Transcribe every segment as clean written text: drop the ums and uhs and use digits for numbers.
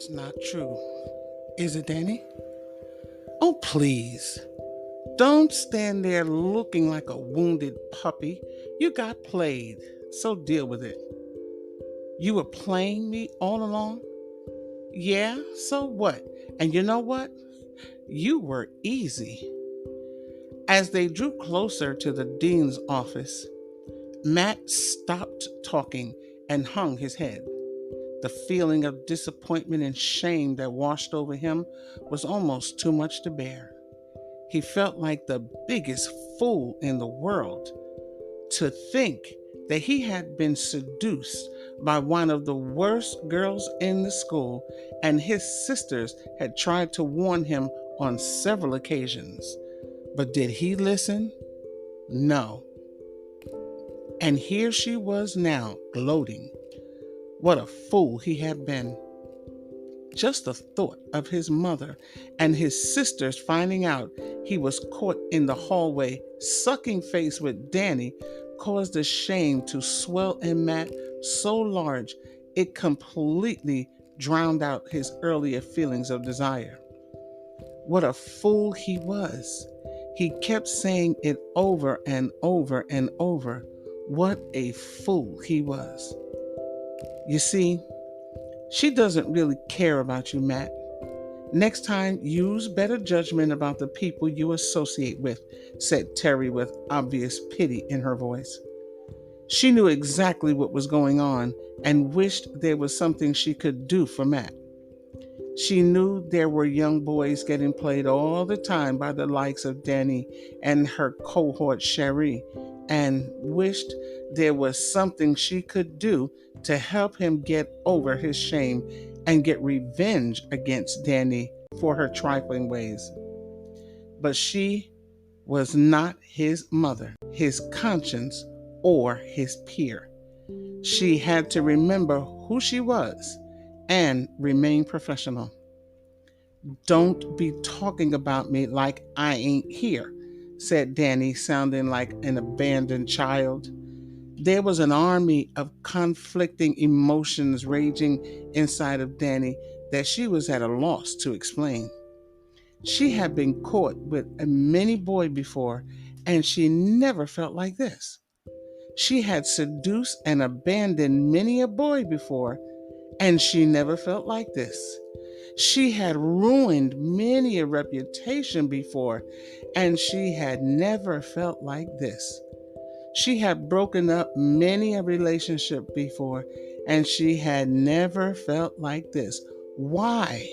That's not true. Is it, Danny? Oh, please. Don't stand there looking like a wounded puppy. You got played, so deal with it. You were playing me all along? Yeah, so what? And you know what? You were easy. As they drew closer to the dean's office, Matt stopped talking and hung his head. The feeling of disappointment and shame that washed over him was almost too much to bear. He felt like the biggest fool in the world to think that he had been seduced by one of the worst girls in the school, and his sisters had tried to warn him on several occasions. But did he listen? No. And here she was now, gloating. What a fool he had been. Just the thought of his mother and his sisters finding out he was caught in the hallway sucking face with Danny caused the shame to swell in Matt so large it completely drowned out his earlier feelings of desire. What a fool he was. He kept saying it over and over and over. What a fool he was. You see, she doesn't really care about you, Matt. Next time, use better judgment about the people you associate with, said Terry with obvious pity in her voice. She knew exactly what was going on and wished there was something she could do for Matt. She knew there were young boys getting played all the time by the likes of Danny and her cohort Cherie, and wished there was something she could do to help him get over his shame and get revenge against Danny for her trifling ways. But she was not his mother, his conscience, or his peer. She had to remember who she was and remain professional. Don't be talking about me like I ain't here, said Danny, sounding like an abandoned child. There was an army of conflicting emotions raging inside of Danny that she was at a loss to explain. She had been caught with a mini boy before, and she never felt like this. She had seduced and abandoned many a boy before, and she never felt like this. She had ruined many a reputation before, and she had never felt like this. She had broken up many a relationship before, and she had never felt like this. Why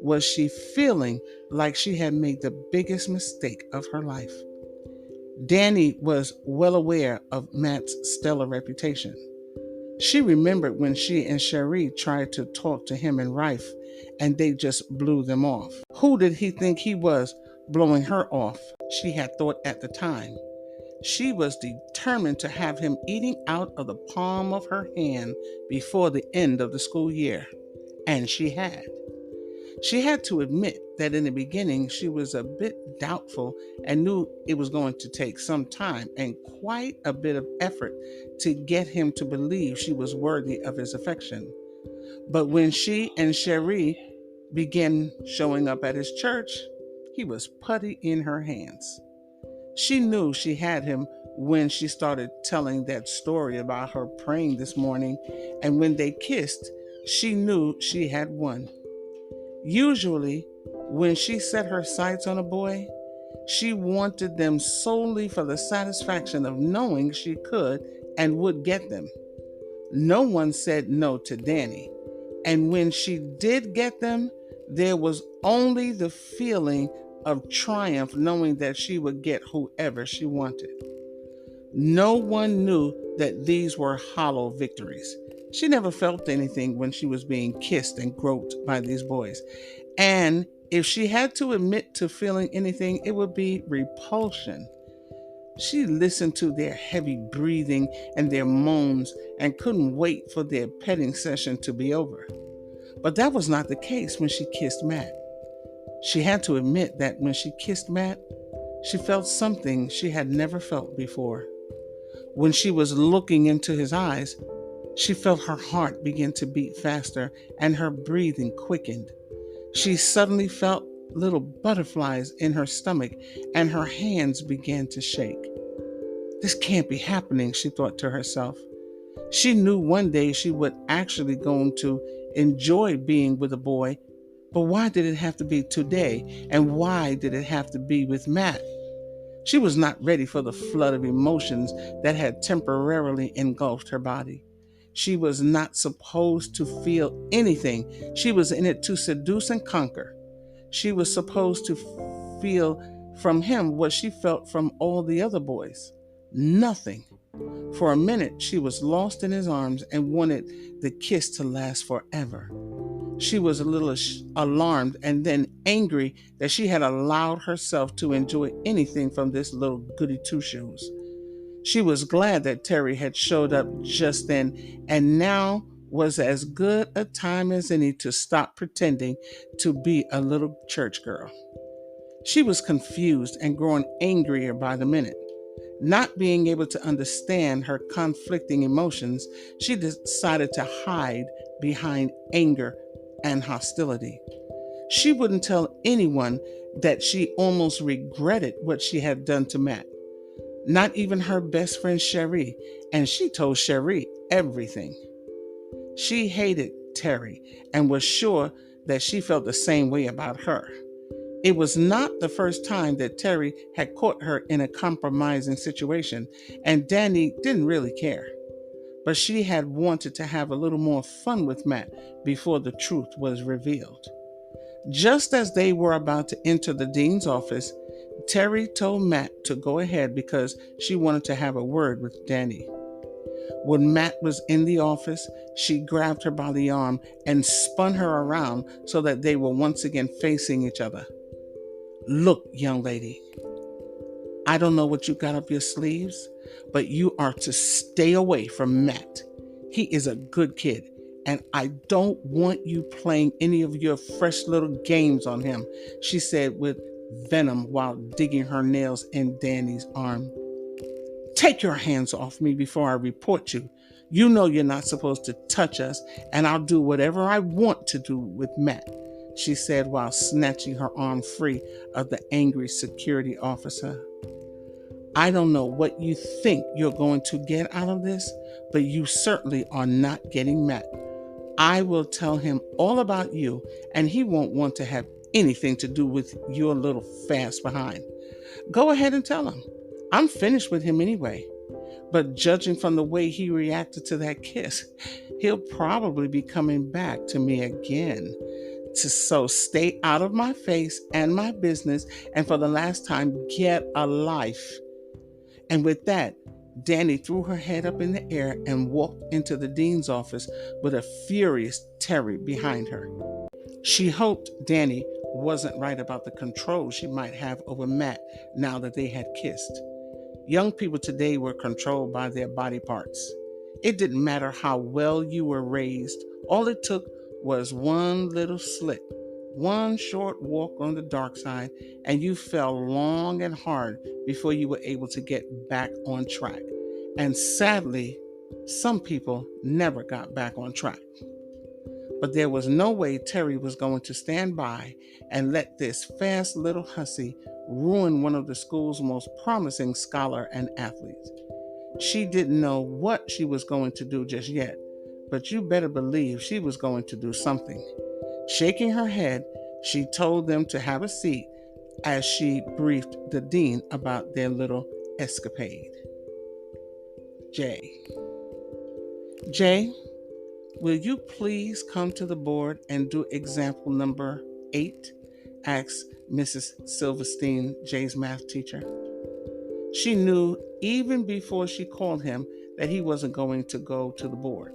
was she feeling like she had made the biggest mistake of her life? Danny was well aware of Matt's stellar reputation. She remembered when she and Cherie tried to talk to him and Rife, and they just blew them off. Who did he think he was blowing her off? She had thought at the time. She was determined to have him eating out of the palm of her hand before the end of the school year. And she had. She had to admit that in the beginning she was a bit doubtful and knew it was going to take some time and quite a bit of effort to get him to believe she was worthy of his affection. But when she and Cherie began showing up at his church, he was putty in her hands. She knew she had him when she started telling that story about her praying this morning, and when they kissed, she knew she had won. Usually, when she set her sights on a boy, she wanted them solely for the satisfaction of knowing she could and would get them. No one said no to Danny, and when she did get them, there was only the feeling of triumph knowing that she would get whoever she wanted. No one knew that these were hollow victories. She never felt anything when she was being kissed and groped by these boys. And if she had to admit to feeling anything, it would be repulsion. She listened to their heavy breathing and their moans and couldn't wait for their petting session to be over. But that was not the case when she kissed Matt. She had to admit that when she kissed Matt, she felt something she had never felt before. When she was looking into his eyes, She felt her heart begin to beat faster and her breathing quickened. She suddenly felt little butterflies in her stomach and her hands began to shake. This can't be happening, she thought to herself. She knew one day she would actually going to enjoy being with a boy, but why did it have to be today? And why did it have to be with Matt? She was not ready for the flood of emotions that had temporarily engulfed her body. She was not supposed to feel anything. She was in it to seduce and conquer. She was supposed to feel from him what she felt from all the other boys. Nothing. For a minute, she was lost in his arms and wanted the kiss to last forever. She was a little alarmed and then angry that she had allowed herself to enjoy anything from this little goody two shoes. She was glad that Terry had showed up just then and now was as good a time as any to stop pretending to be a little church girl. She was confused and growing angrier by the minute. Not being able to understand her conflicting emotions, she decided to hide behind anger and hostility. She wouldn't tell anyone that she almost regretted what she had done to Matt. Not even her best friend Cherie, and she told Cherie everything. She hated Terry and was sure that she felt the same way about her. It was not the first time that Terry had caught her in a compromising situation, and Danny didn't really care. But she had wanted to have a little more fun with Matt before the truth was revealed. Just as they were about to enter the dean's office, Terry told Matt to go ahead because she wanted to have a word with Danny. When Matt was in the office, she grabbed her by the arm and spun her around so that they were once again facing each other. Look, young lady, I don't know what you got up your sleeves, but you are to stay away from Matt. He is a good kid, and I don't want you playing any of your fresh little games on him, she said with venom while digging her nails in Danny's arm. Take your hands off me before I report you. You know you're not supposed to touch us, and I'll do whatever I want to do with Matt, she said while snatching her arm free of the angry security officer. I don't know what you think you're going to get out of this, but you certainly are not getting Matt. I will tell him all about you, and he won't want to have anything to do with your little fast behind. Go ahead and tell him. I'm finished with him anyway. But judging from the way he reacted to that kiss, he'll probably be coming back to me again. So stay out of my face and my business, and for the last time, get a life. And with that, Danny threw her head up in the air and walked into the dean's office with a furious Terry behind her. She hoped Danny wasn't right about the control she might have over Matt now that they had kissed. Young people today were controlled by their body parts. It didn't matter how well you were raised, all it took was one little slip, one short walk on the dark side, and you fell long and hard before you were able to get back on track. And sadly, some people never got back on track. But there was no way Terry was going to stand by and let this fast little hussy ruin one of the school's most promising scholar and athletes. She didn't know what she was going to do just yet, but you better believe she was going to do something. Shaking her head, she told them to have a seat as she briefed the dean about their little escapade. Jay, will you please come to the board and do example number 8? Asked Mrs. Silverstein, Jay's math teacher. She knew even before she called him that he wasn't going to go to the board.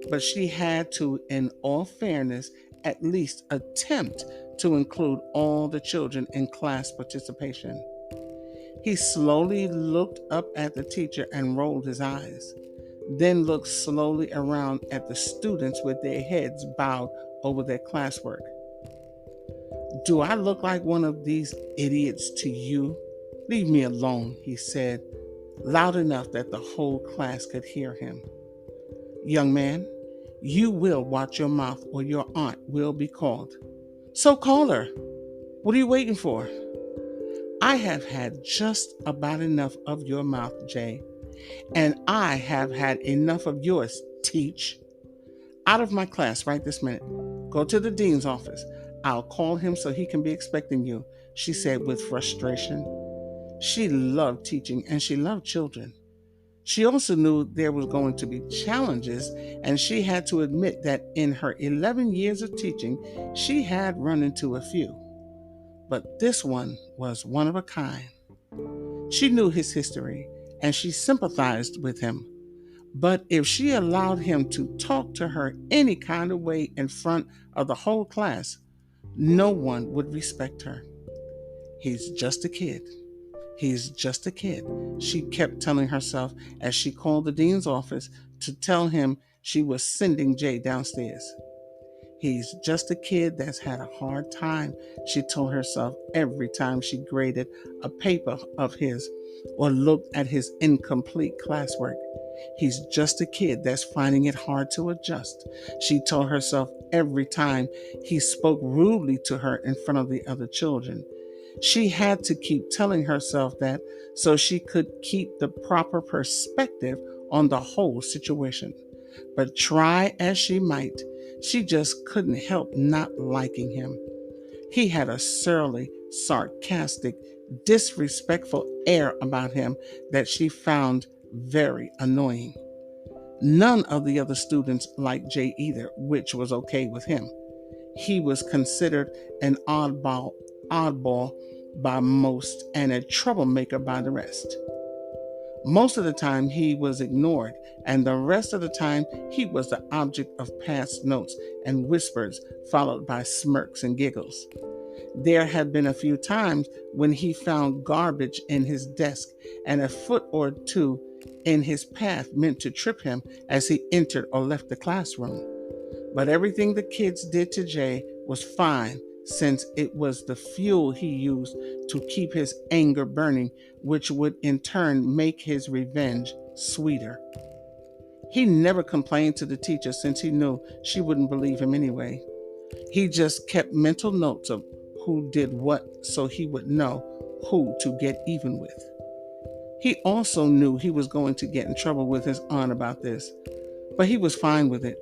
But she had to, in all fairness, at least attempt to include all the children in class participation. He slowly looked up at the teacher and rolled his eyes, then looked slowly around at the students with their heads bowed over their classwork. Do I look like one of these idiots to you? Leave me alone, he said, loud enough that the whole class could hear him. Young man, you will watch your mouth or your aunt will be called. So call her. What are you waiting for? I have had just about enough of your mouth, Jay, and I have had enough of yours, Teach. Out of my class right this minute. Go to the dean's office. I'll call him so he can be expecting you, she said with frustration. She loved teaching and she loved children. She also knew there was going to be challenges, and she had to admit that in her 11 years of teaching, she had run into a few. But this one was one of a kind. She knew his history, and she sympathized with him. But if she allowed him to talk to her any kind of way in front of the whole class, no one would respect her. He's just a kid. He's just a kid, she kept telling herself as she called the dean's office to tell him she was sending Jay downstairs. He's just a kid that's had a hard time, she told herself every time she graded a paper of his or looked at his incomplete classwork. He's just a kid that's finding it hard to adjust, she told herself every time he spoke rudely to her in front of the other children. She had to keep telling herself that so she could keep the proper perspective on the whole situation. But try as she might, she just couldn't help not liking him. He had a surly, sarcastic, disrespectful air about him that she found very annoying. None of the other students liked Jay either, which was okay with him. He was considered an oddball by most and a troublemaker by the rest. Most of the time he was ignored, and the rest of the time he was the object of past notes and whispers, followed by smirks and giggles. There had been a few times when he found garbage in his desk, and a foot or two in his path meant to trip him as he entered or left the classroom. But everything the kids did to Jay was fine, since it was the fuel he used to keep his anger burning, which would in turn make his revenge sweeter. He never complained to the teacher since he knew she wouldn't believe him anyway. He just kept mental notes of who did what so he would know who to get even with. He also knew he was going to get in trouble with his aunt about this, but he was fine with it.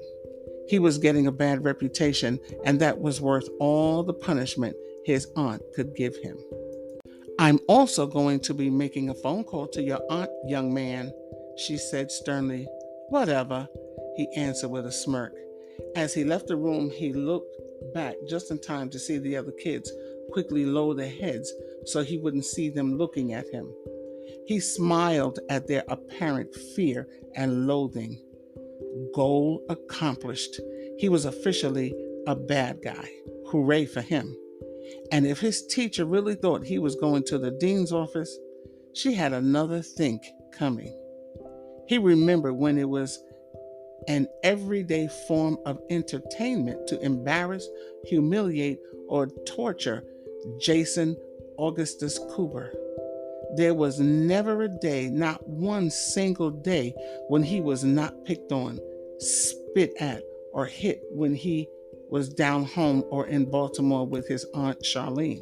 He was getting a bad reputation, and that was worth all the punishment his aunt could give him. I'm also going to be making a phone call to your aunt, young man, she said sternly. Whatever, he answered with a smirk. As he left the room, he looked back just in time to see the other kids quickly lower their heads so he wouldn't see them looking at him. He smiled at their apparent fear and loathing. Goal accomplished. He was officially a bad guy. Hooray for him. And if his teacher really thought he was going to the dean's office, she had another think coming. He remembered when it was an everyday form of entertainment to embarrass, humiliate, or torture Jason Augustus Cooper. There was never a day, not one single day, when he was not picked on, spit at, or hit when he was down home or in Baltimore with his Aunt Charlene.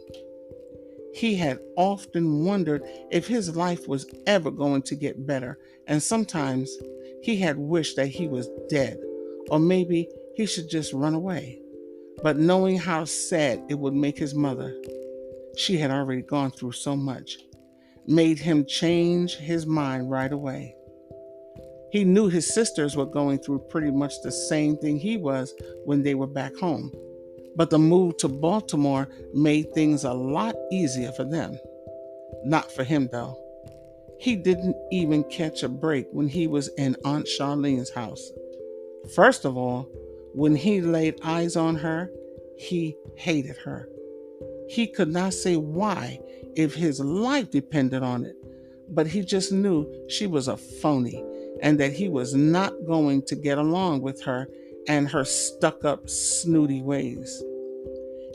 He had often wondered if his life was ever going to get better, and sometimes he had wished that he was dead, or maybe he should just run away. But knowing how sad it would make his mother, she had already gone through so much, made him change his mind right away. He knew his sisters were going through pretty much the same thing he was when they were back home, but the move to Baltimore made things a lot easier for them. Not for him, though. He didn't even catch a break when he was in Aunt Charlene's house. First of all, when he laid eyes on her, he hated her. He could not say why if his life depended on it, but he just knew she was a phony and that he was not going to get along with her and her stuck-up, snooty ways.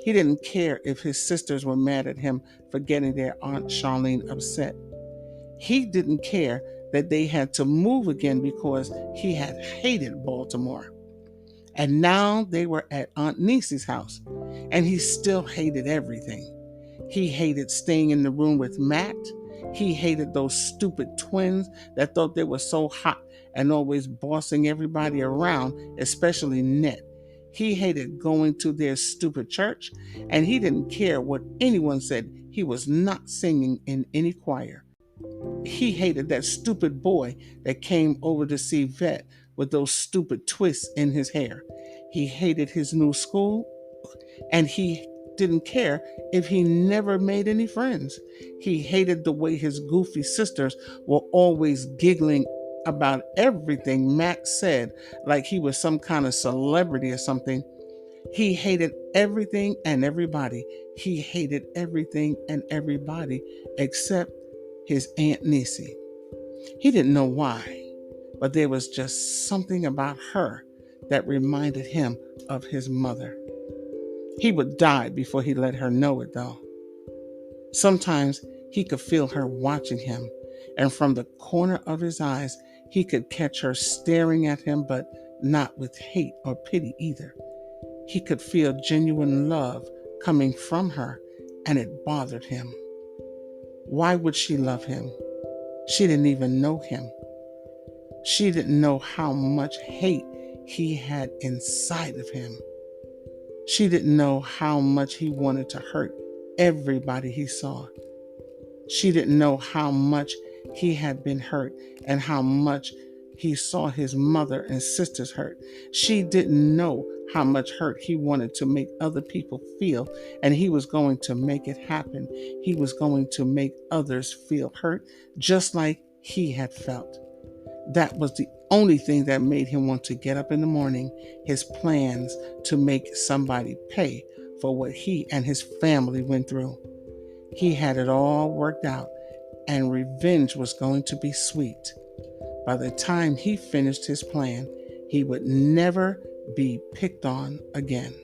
He didn't care if his sisters were mad at him for getting their Aunt Charlene upset. He didn't care that they had to move again because he had hated Baltimore. And now they were at Aunt Niecy's house, and he still hated everything. He hated staying in the room with Matt. He hated those stupid twins that thought they were so hot and always bossing everybody around, especially Ned. He hated going to their stupid church, and he didn't care what anyone said. He was not singing in any choir. He hated that stupid boy that came over to see Vet with those stupid twists in his hair. He hated his new school, and he didn't care if he never made any friends. He hated the way his goofy sisters were always giggling about everything Matt said, like he was some kind of celebrity or something. He hated everything and everybody. He hated everything and everybody except his Aunt Niecy. He didn't know why, but there was just something about her that reminded him of his mother. He would die before he let her know it, though. Sometimes he could feel her watching him, and from the corner of his eyes, he could catch her staring at him, but not with hate or pity either. He could feel genuine love coming from her, and it bothered him. Why would she love him? She didn't even know him. She didn't know how much hate he had inside of him. She didn't know how much he wanted to hurt everybody he saw. She didn't know how much he had been hurt and how much he saw his mother and sisters hurt. She didn't know how much hurt he wanted to make other people feel, and he was going to make it happen. He was going to make others feel hurt just like he had felt. That was the only thing that made him want to get up in the morning, his plans to make somebody pay for what he and his family went through. He had it all worked out, and revenge was going to be sweet. By the time he finished his plan, he would never be picked on again.